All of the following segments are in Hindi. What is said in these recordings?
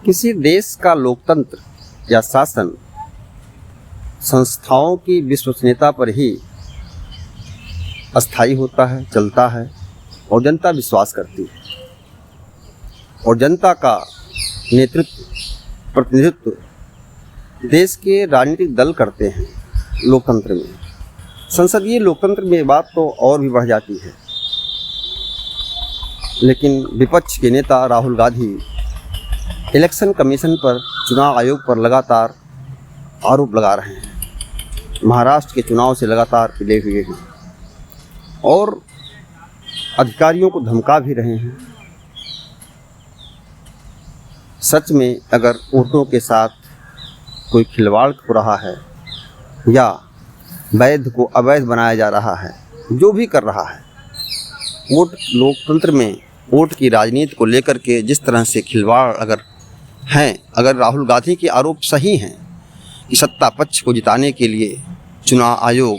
किसी देश का लोकतंत्र या शासन संस्थाओं की विश्वसनीयता पर ही अस्थायी होता है, चलता है और जनता विश्वास करती है। और जनता का नेतृत्व, प्रतिनिधित्व देश के राजनीतिक दल करते हैं। लोकतंत्र में, संसदीय लोकतंत्र में बात तो और भी बढ़ जाती है। लेकिन विपक्ष के नेता राहुल गांधी इलेक्शन कमीशन पर, चुनाव आयोग पर लगातार आरोप लगा रहे हैं। महाराष्ट्र के चुनाव से लगातार पिले हुए हैं और अधिकारियों को धमका भी रहे हैं। सच में अगर वोटों के साथ कोई खिलवाड़ हो रहा है या वैध को अवैध बनाया जा रहा है, जो भी कर रहा है, वोट लोकतंत्र में वोट की राजनीति को लेकर के जिस तरह से खिलवाड़ अगर हैं, अगर राहुल गांधी के आरोप सही हैं कि सत्ता पक्ष को जिताने के लिए चुनाव आयोग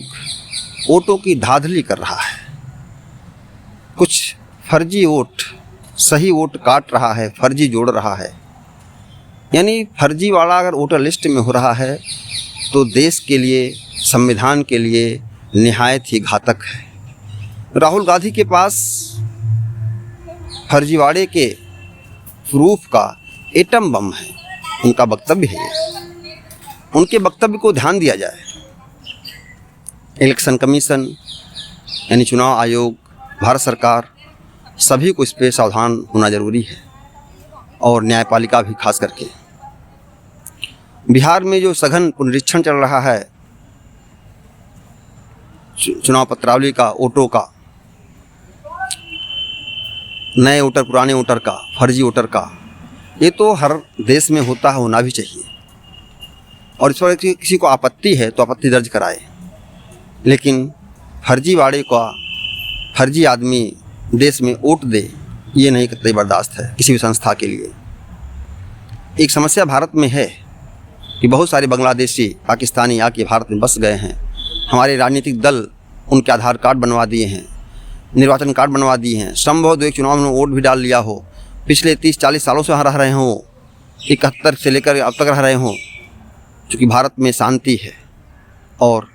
वोटों की धांधली कर रहा है, कुछ फर्जी वोट सही वोट काट रहा है, फर्जी जोड़ रहा है, यानी फर्जी वाला अगर वोटर लिस्ट में हो रहा है तो देश के लिए, संविधान के लिए निहायत ही घातक है। राहुल गांधी के पास फर्जीवाड़े के प्रूफ का एटम बम है, उनका वक्तव्य है। उनके वक्तव्य को ध्यान दिया जाए। इलेक्शन कमीशन यानी चुनाव आयोग, भारत सरकार, सभी को इस पर सावधान होना जरूरी है और न्यायपालिका भी खास करके। बिहार में जो सघन पुनरीक्षण चल रहा है चुनाव पत्रावली का, वोटों का, नए वोटर, पुराने वोटर का, फर्जी वोटर का, ये तो हर देश में होता है, होना भी चाहिए। और इस पर किसी को आपत्ति है तो आपत्ति दर्ज कराए, लेकिन फर्जीवाड़े का फर्जी आदमी देश में वोट दे, ये नहीं कतई बर्दाश्त है किसी भी संस्था के लिए। एक समस्या भारत में है कि बहुत सारे बांग्लादेशी, पाकिस्तानी आके भारत में बस गए हैं। हमारे राजनीतिक दल उनके आधार कार्ड बनवा दिए हैं, निर्वाचन कार्ड बनवा दिए हैं। संभव एक चुनाव में वोट भी डाल लिया हो, पिछले 30-40 सालों से रह रहे हों, 71 से लेकर अब तक रह रहे हों। चूँकि भारत में शांति है और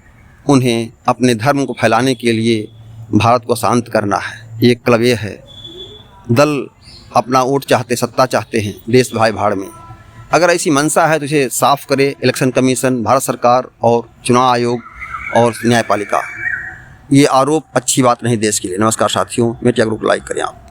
उन्हें अपने धर्म को फैलाने के लिए भारत को शांत करना है, ये क्लब ये है। दल अपना वोट चाहते, सत्ता चाहते हैं, देश भाई भाड़ में। अगर ऐसी मंशा है तो इसे साफ करे इलेक्शन कमीशन, भारत सरकार और चुनाव आयोग और न्यायपालिका। ये आरोप अच्छी बात नहीं देश के लिए। नमस्कार साथियों, मीडिया ग्रुप लाइक करें आप।